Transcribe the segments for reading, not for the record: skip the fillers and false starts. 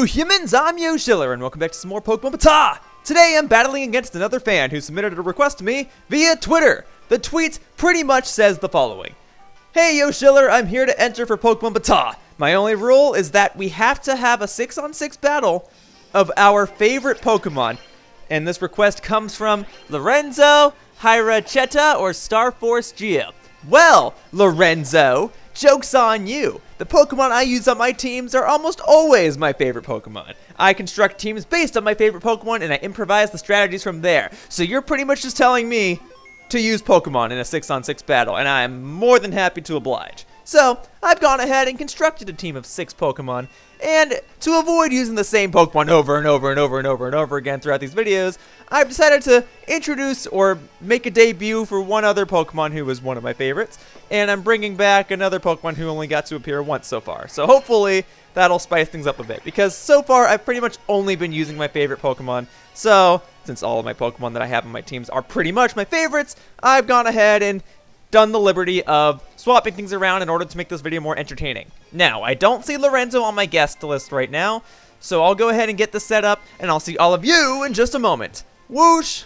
Hello humans, I'm Yoshiller and welcome back to some more Pokemon BATAW! Today I'm battling against another fan who submitted a request to me via Twitter. The tweet pretty much says the following. Hey Yoshiller, I'm here to enter for Pokemon BATAW. My only rule is that we have to have a 6-on-6 battle of our favorite Pokemon. And this request comes from Lorenzo, Hiracheta, or starforcegeo. Well, Lorenzo, joke's on you. The Pokemon I use on my teams are almost always my favorite Pokemon. I construct teams based on my favorite Pokemon and I improvise the strategies from there. So you're pretty much just telling me to use Pokemon in a 6-on-6 battle, and I'm more than happy to oblige. So, I've gone ahead and constructed a team of 6 Pokemon, and to avoid using the same Pokemon over and over and over and over and over again throughout these videos, I've decided to introduce or make a debut for one other Pokemon who was one of my favorites, and I'm bringing back another Pokemon who only got to appear once so far. So hopefully that'll spice things up a bit, because so far I've pretty much only been using my favorite Pokemon. So, since all of my Pokemon that I have on my teams are pretty much my favorites, I've gone ahead and done the liberty of swapping things around in order to make this video more entertaining. Now, I don't see Lorenzo on my guest list right now, so I'll go ahead and get this set up, and I'll see all of you in just a moment. Whoosh!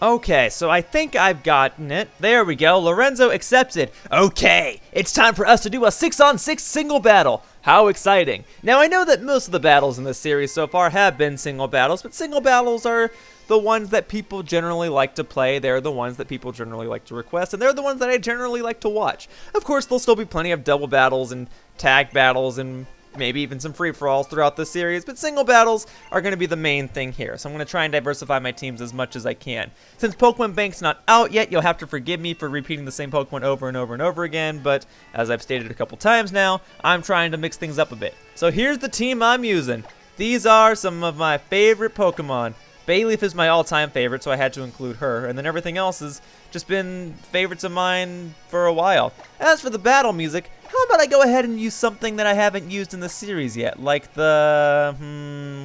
Okay, so I think I've gotten it. There we go. Lorenzo accepted. Okay, it's time for us to do a 6-on-6 single battle. How exciting. Now, I know that most of the battles in this series so far have been single battles, but single battles are the ones that people generally like to play. They're the ones that people generally like to request, and they're the ones that I generally like to watch. Of course, there'll still be plenty of double battles and tag battles and maybe even some free-for-alls throughout the series, but single battles are going to be the main thing here, so I'm going to try and diversify my teams as much as I can. Since Pokemon Bank's not out yet, you'll have to forgive me for repeating the same Pokemon over and over and over again, but as I've stated a couple times now, I'm trying to mix things up a bit. So here's the team I'm using. These are some of my favorite Pokemon. Bayleaf is my all-time favorite, so I had to include her, and then everything else has just been favorites of mine for a while. As for the battle music, how about I go ahead and use something that I haven't used in the series yet, like the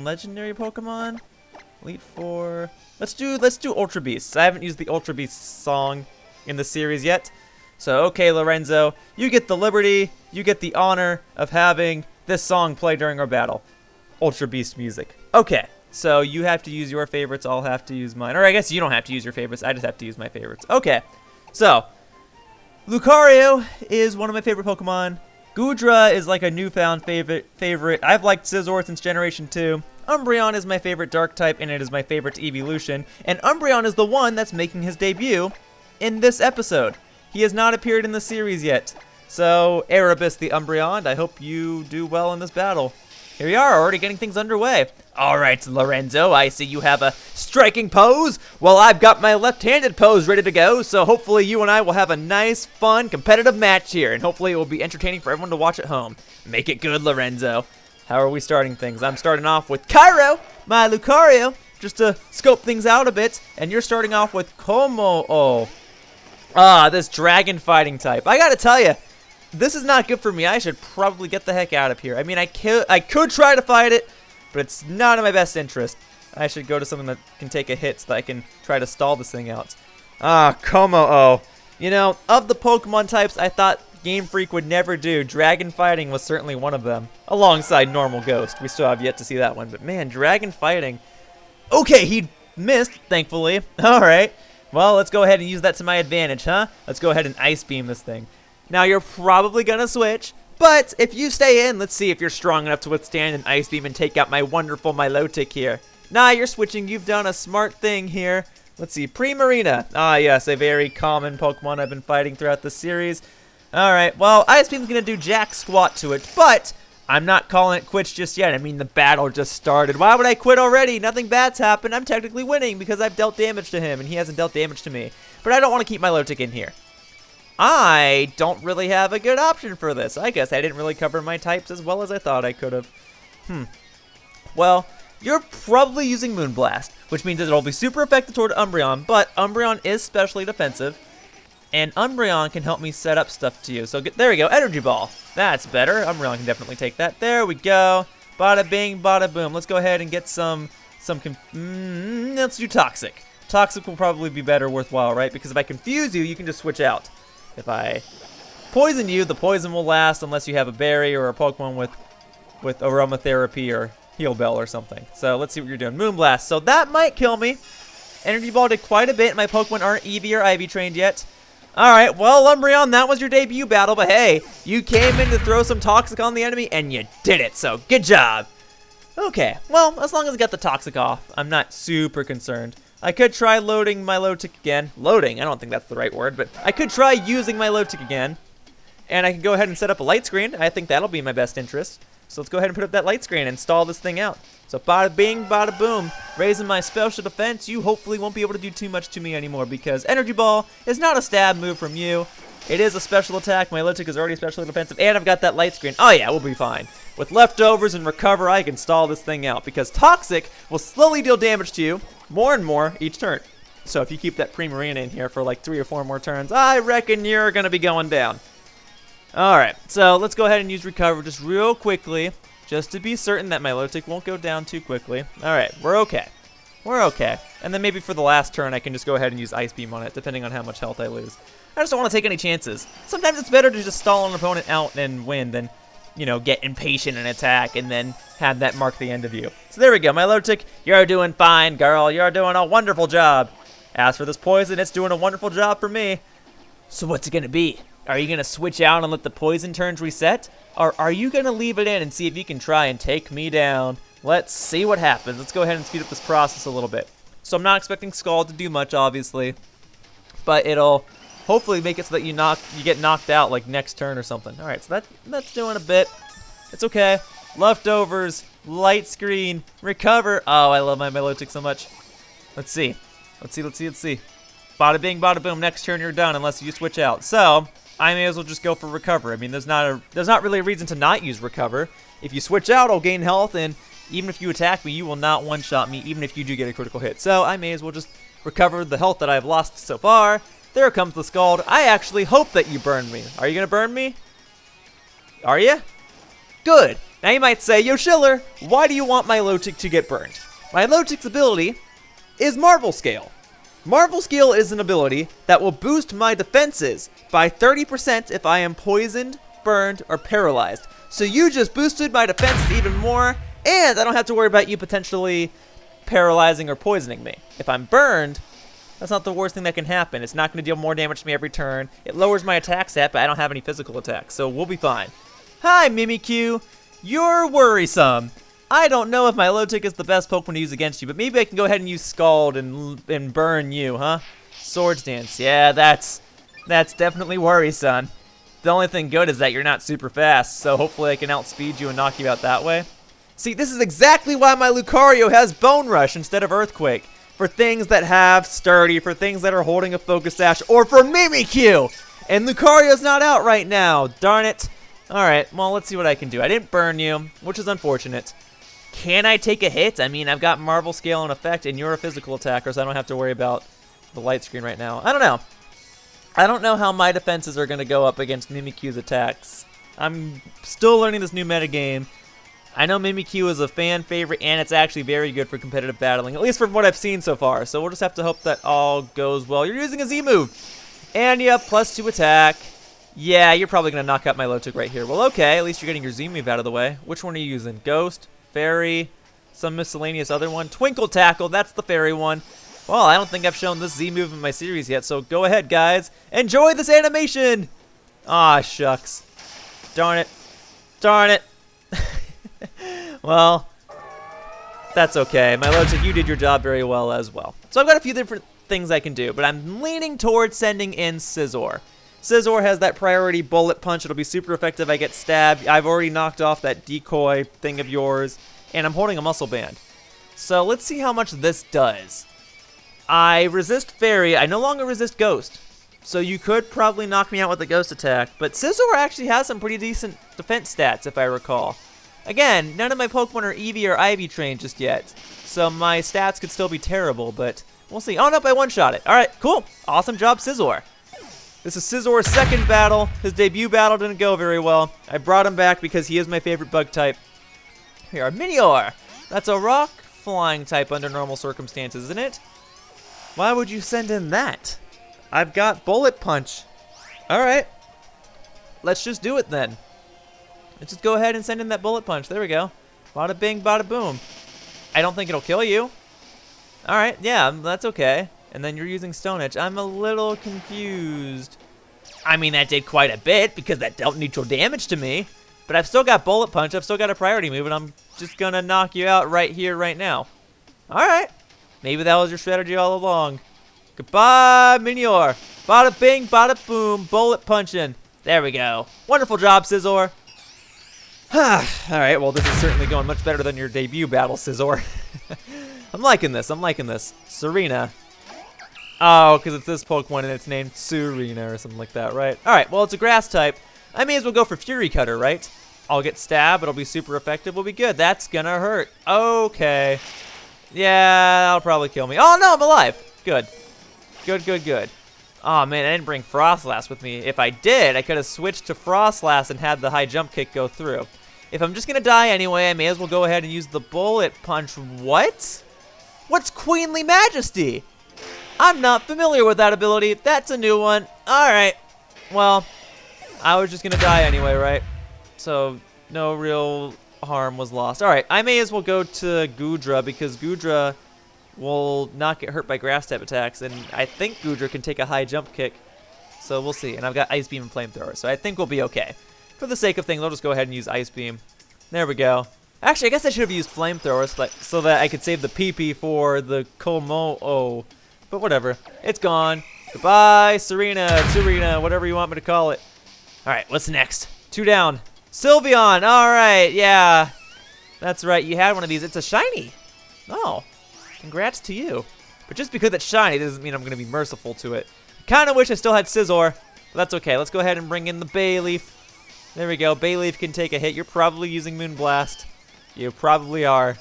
legendary Pokemon? Elite Four. Let's do Ultra Beasts. I haven't used the Ultra Beasts song in the series yet. So okay, Lorenzo, you get the liberty, you get the honor of having this song play during our battle. Ultra Beast music. Okay. So you have to use your favorites, I'll have to use mine. Or I guess you don't have to use your favorites, I just have to use my favorites. Okay, so Lucario is one of my favorite Pokemon. Goodra is like a newfound favorite. I've liked Scizor since Generation 2. Umbreon is my favorite dark type, and it is my favorite evolution. And Umbreon is the one that's making his debut in this episode. He has not appeared in the series yet. So, Erebus the Umbreon, I hope you do well in this battle. Here we are, already getting things underway. Alright, Lorenzo, I see you have a striking pose. Well, I've got my left-handed pose ready to go, so hopefully you and I will have a nice, fun, competitive match here, and hopefully it will be entertaining for everyone to watch at home. Make it good, Lorenzo. How are we starting things? I'm starting off with Cairo, my Lucario, just to scope things out a bit, and you're starting off with Como-o. This dragon fighting type. I gotta tell you, this is not good for me. I should probably get the heck out of here. I mean, I could try to fight it, but it's not in my best interest. I should go to something that can take a hit so that I can try to stall this thing out. Como-o. You know, of the Pokemon types I thought Game Freak would never do, dragon fighting was certainly one of them. Alongside normal Ghost. We still have yet to see that one, but man, dragon fighting. Okay, he missed, thankfully. Alright. Well, let's go ahead and use that to my advantage, huh? Let's go ahead and Ice Beam this thing. Now, you're probably going to switch, but if you stay in, let's see if you're strong enough to withstand an Ice Beam and take out my wonderful Milotic here. Nah, you're switching. You've done a smart thing here. Let's see, Primarina. Ah, yes, a very common Pokemon I've been fighting throughout this series. Alright, well, Ice Beam's going to do jack squat to it, but I'm not calling it quits just yet. I mean, the battle just started. Why would I quit already? Nothing bad's happened. I'm technically winning because I've dealt damage to him, and he hasn't dealt damage to me. But I don't want to keep Milotic in here. I don't really have a good option for this. I guess I didn't really cover my types as well as I thought I could have. Well, you're probably using Moonblast, which means that it'll be super effective toward Umbreon, but Umbreon is specially defensive, and Umbreon can help me set up stuff to you. So there we go, Energy Ball. That's better. Umbreon can definitely take that. There we go. Bada bing, bada boom. Let's go ahead and get let's do Toxic. Toxic will probably be better, worthwhile, right? Because if I confuse you, you can just switch out. If I poison you, the poison will last unless you have a berry or a Pokemon with with aromatherapy or heal bell or something. So let's see what you're doing. Moonblast. So that might kill me. Energy Ball did quite a bit. My Pokemon aren't EV or IV trained yet. Alright, well, Umbreon, that was your debut battle, but hey, you came in to throw some Toxic on the enemy, and you did it, so good job. Okay, well, as long as I got the Toxic off, I'm not super concerned. I could try loading my Lotic again. Loading, I don't think that's the right word, but I could try using my Lotic again. And I can go ahead and set up a light screen. I think that'll be in my best interest. So let's go ahead and put up that light screen and stall this thing out. So bada bing, bada boom. Raising my special defense, you hopefully won't be able to do too much to me anymore because Energy Ball is not a stab move from you. It is a special attack. My Lotic is already specially defensive, and I've got that light screen. Oh yeah, we'll be fine. With leftovers and recover, I can stall this thing out because Toxic will slowly deal damage to you more and more each turn. So if you keep that Primarina in here for like 3 or 4 more turns, I reckon you're going to be going down. Alright, so let's go ahead and use Recover just real quickly, just to be certain that my Lotic won't go down too quickly. Alright, we're okay. We're okay. And then maybe for the last turn, I can just go ahead and use Ice Beam on it, depending on how much health I lose. I just don't want to take any chances. Sometimes it's better to just stall an opponent out and win than, you know, get impatient and attack and then have that mark the end of you. So there we go, my Lotic, you're doing fine, girl. You're doing a wonderful job. As for this poison, it's doing a wonderful job for me. So what's it going to be? Are you going to switch out and let the poison turns reset? Or are you going to leave it in and see if you can try and take me down? Let's see what happens. Let's go ahead and speed up this process a little bit. So I'm not expecting Scald to do much, obviously. But it'll hopefully make it so that you get knocked out like next turn or something. Alright, so that's doing a bit. It's okay. Leftovers, light screen, recover. Oh, I love my Milotic so much. Let's see. Let's see. Bada bing, bada boom. Next turn you're done unless you switch out. So I may as well just go for Recover. I mean, there's not really a reason to not use Recover. If you switch out, I'll gain health, and even if you attack me, you will not one-shot me, even if you do get a critical hit. So I may as well just recover the health that I've lost so far. There comes the Scald. I actually hope that you burn me. Are you going to burn me? Are you? Good. Now you might say, Yoshiller, why do you want my Lotic to get burned? My Lotic's ability is Marvel Scale. Marvel Scale is an ability that will boost my defenses by 30% if I am poisoned, burned, or paralyzed. So you just boosted my defenses even more, and I don't have to worry about you potentially paralyzing or poisoning me. If I'm burned, that's not the worst thing that can happen. It's not going to deal more damage to me every turn. It lowers my attack stat, but I don't have any physical attacks, so we'll be fine. Hi, Mimikyu. You're worrisome. I don't know if my Lotic is the best Pokemon to use against you, but maybe I can go ahead and use Scald and burn you, huh? Swords Dance. Yeah, that's definitely worrisome. The only thing good is that you're not super fast, so hopefully I can outspeed you and knock you out that way. See, this is exactly why my Lucario has Bone Rush instead of Earthquake. For things that have Sturdy, for things that are holding a Focus Sash, or for Mimikyu! And Lucario's not out right now, darn it. Alright, well, let's see what I can do. I didn't burn you, which is unfortunate. Can I take a hit? I mean, I've got Marvel Scale in effect, and you're a physical attacker, so I don't have to worry about the light screen right now. I don't know. I don't know how my defenses are going to go up against Mimikyu's attacks. I'm still learning this new metagame. I know Mimikyu is a fan favorite, and it's actually very good for competitive battling, at least from what I've seen so far. So we'll just have to hope that all goes well. You're using a Z move. And yeah, +2 attack. Yeah, you're probably going to knock out my Lotic right here. Well, okay, at least you're getting your Z move out of the way. Which one are you using? Ghost? Fairy, some miscellaneous other one. Twinkle Tackle, that's the fairy one. Well, I don't think I've shown this Z move in my series yet, so go ahead, guys. Enjoy this animation! Ah, shucks. Darn it. Darn it. Well, that's okay. My Lotic, you did your job very well as well. So I've got a few different things I can do, but I'm leaning towards sending in Scizor. Scizor has that priority bullet punch. It'll be super effective if I get stabbed. I've already knocked off that decoy thing of yours, and I'm holding a muscle band. So let's see how much this does. I resist Fairy. I no longer resist Ghost. So you could probably knock me out with a Ghost attack, but Scizor actually has some pretty decent defense stats, if I recall. Again, none of my Pokemon are EV or IV trained just yet, so my stats could still be terrible, but we'll see. Oh, nope, I one-shot it. All right, cool. Awesome job, Scizor. This is Scizor's second battle. His debut battle didn't go very well. I brought him back because he is my favorite bug type. Here are Minior. That's a rock flying type under normal circumstances, isn't it? Why would you send in that? I've got Bullet Punch. Alright. Let's just do it then. Let's just go ahead and send in that bullet punch. There we go. Bada bing, bada boom. I don't think it'll kill you. Alright, yeah, that's okay. And then you're using Stone Edge. I'm a little confused. I mean, that did quite a bit because that dealt neutral damage to me. But I've still got Bullet Punch. I've still got a priority move, and I'm just going to knock you out right here, right now. Alright. Maybe that was your strategy all along. Goodbye, Minior. Bada bing, bada boom, bullet punching. There we go. Wonderful job, Scizor. Alright, well, this is certainly going much better than your debut battle, Scizor. I'm liking this. I'm liking this. Serena. Oh, because it's this Pokemon and it's named Serena or something like that, right? Alright, well, it's a grass type. I may as well go for Fury Cutter, right? I'll get stabbed. It'll be super effective. We'll be good. That's gonna hurt. Okay. Yeah, that'll probably kill me. Oh, no, I'm alive. Good. Good, good, good. Oh, man, I didn't bring Frostlass with me. If I did, I could have switched to Frostlass and had the high jump kick go through. If I'm just going to die anyway, I may as well go ahead and use the Bullet Punch. What? What's Queenly Majesty? I'm not familiar with that ability. That's a new one. Alright. Well, I was just going to die anyway, right? So, no real harm was lost. Alright, I may as well go to Goodra because Goodra will not get hurt by grass type attacks, and I think Goodra can take a high jump kick. So we'll see. And I've got Ice Beam and Flamethrower, so I think we'll be okay. For the sake of things, I'll just go ahead and use Ice Beam. There we go. Actually, I guess I should have used Flamethrower so that I could save the PP for the Komo-o. But whatever. It's gone. Goodbye, Serena, whatever you want me to call it. Alright, what's next? 2 down. Sylveon! Alright, yeah. That's right, you had one of these. It's a shiny. Oh. Congrats to you. But just because it's shiny doesn't mean I'm going to be merciful to it. Kind of wish I still had Scizor, but that's okay. Let's go ahead and bring in the Bayleaf. There we go. Bayleaf can take a hit. You're probably using Moonblast. You probably are.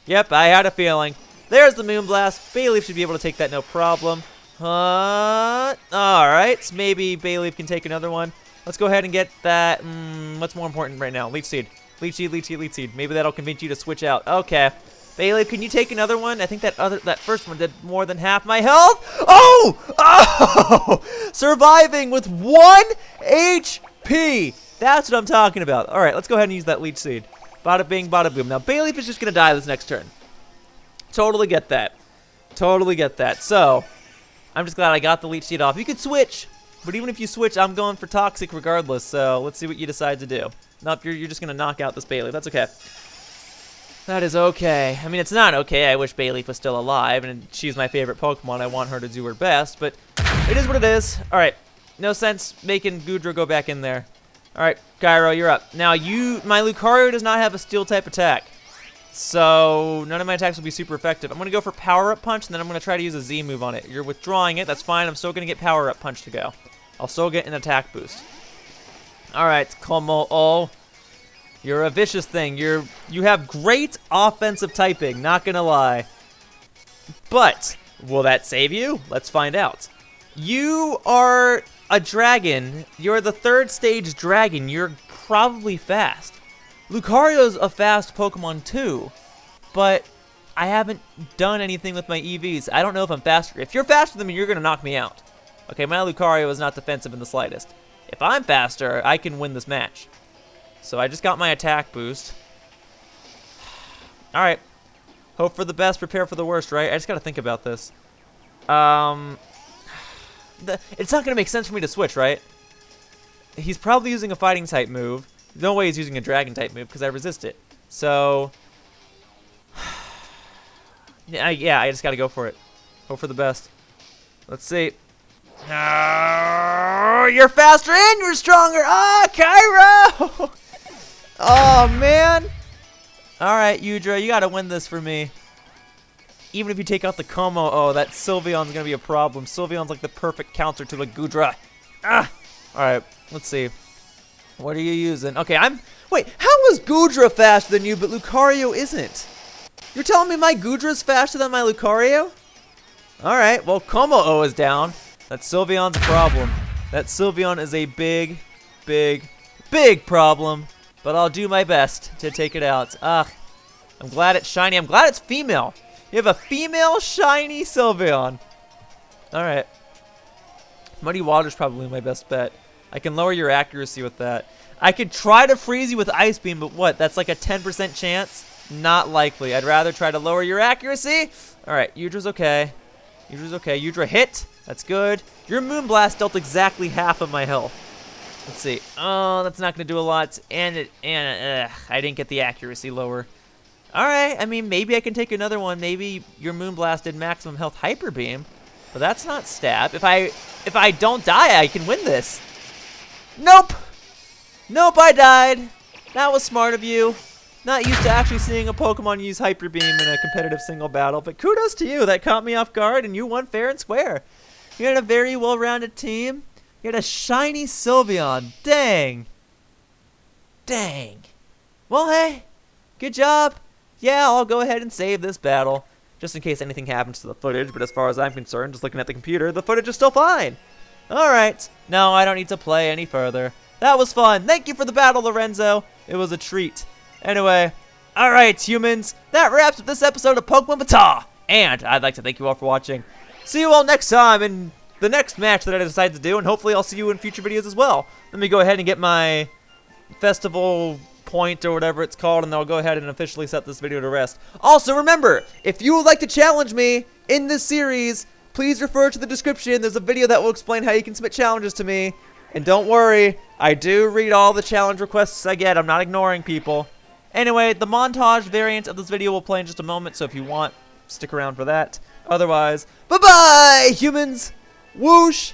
Yep, I had a feeling. There's the Moonblast. Bayleaf should be able to take that no problem. Alright, so maybe Bayleaf can take another one. Let's go ahead and get that. What's more important right now? Leech Seed. Leech Seed, Leech Seed, Leech Seed. Maybe that'll convince you to switch out. Okay. Bayleaf, can you take another one? I think that first one did more than half my health. Oh! Oh! Surviving with 1 HP. That's what I'm talking about. All right, let's go ahead and use that Leech Seed. Bada bing, bada boom. Now, Bayleaf is just going to die this next turn. Totally get that. Totally get that. So, I'm just glad I got the Leech Seed off. You could switch, but even if you switch, I'm going for Toxic regardless. So, let's see what you decide to do. Nope, you're just going to knock out this Bayleaf. That's okay. That is okay. I mean, it's not okay. I wish Bayleaf was still alive, and she's my favorite Pokemon. I want her to do her best, but it is what it is. All right. No sense making Goodra go back in there. All right, Gyro, you're up. Now, my Lucario does not have a Steel-type attack, so none of my attacks will be super effective. I'm going to go for Power-Up Punch, and then I'm going to try to use a Z move on it. You're withdrawing it. That's fine. I'm still going to get Power-Up Punch to go. I'll still get an attack boost. All right, Komo-o. You're a vicious thing. You have great offensive typing, not gonna lie. But will that save you? Let's find out. You are a dragon. You're the 3rd stage dragon. You're probably fast. Lucario's a fast Pokemon too, but I haven't done anything with my EVs. I don't know if I'm faster. If you're faster than me, you're gonna knock me out. Okay, my Lucario is not defensive in the slightest. If I'm faster, I can win this match. So I just got my attack boost. Alright. Hope for the best, prepare for the worst, right? I just gotta think about this. It's not gonna make sense for me to switch, right? He's probably using a fighting type move. No way he's using a dragon type move because I resist it. So yeah, I just gotta go for it. Hope for the best. Let's see. You're faster and you're stronger. Cairo! Oh, man. All right, Udra, you got to win this for me. Even if you take out the Komo-o, that Sylveon's going to be a problem. Sylveon's like the perfect counter to a Goodra. All right, let's see. What are you using? Okay, wait, how is Goodra faster than you, but Lucario isn't? You're telling me my Goodra's faster than my Lucario? All right, well, Komo-o is down. That Sylveon's a problem. That Sylveon is a big, big, big problem. But I'll do my best to take it out. I'm glad it's shiny. I'm glad it's female. You have a female shiny Sylveon. Alright. Muddy Water's probably my best bet. I can lower your accuracy with that. I could try to freeze you with Ice Beam, but what? That's like a 10% chance? Not likely. I'd rather try to lower your accuracy. All right, Eudra's okay. Eudra's okay. Eudra hit. That's good. Your Moonblast dealt exactly half of my health. Let's see. Oh, that's not going to do a lot. And I didn't get the accuracy lower. All right. I mean, maybe I can take another one. Maybe your Moonblast did maximum health Hyper Beam. But that's not stab. If I don't die, I can win this. Nope. Nope, I died. That was smart of you. Not used to actually seeing a Pokemon use Hyper Beam in a competitive single battle, but kudos to you. That caught me off guard, and you won fair and square. You had a very well-rounded team. You had a shiny Sylveon. Dang. Dang. Well, hey, good job. Yeah, I'll go ahead and save this battle, just in case anything happens to the footage, but as far as I'm concerned, just looking at the computer, the footage is still fine. Alright, no, I don't need to play any further. That was fun. Thank you for the battle, Lorenzo. It was a treat. Anyway, alright, humans, that wraps up this episode of Pokemon BATAW. And I'd like to thank you all for watching. See you all next time in the next match that I decide to do, and hopefully I'll see you in future videos as well. Let me go ahead and get my festival point or whatever it's called, and then I'll go ahead and officially set this video to rest. Also, remember, if you would like to challenge me in this series, please refer to the description. There's a video that will explain how you can submit challenges to me. And don't worry, I do read all the challenge requests I get. I'm not ignoring people. Anyway, the montage variant of this video will play in just a moment, so if you want, stick around for that. Otherwise, bye-bye, humans! Whoosh!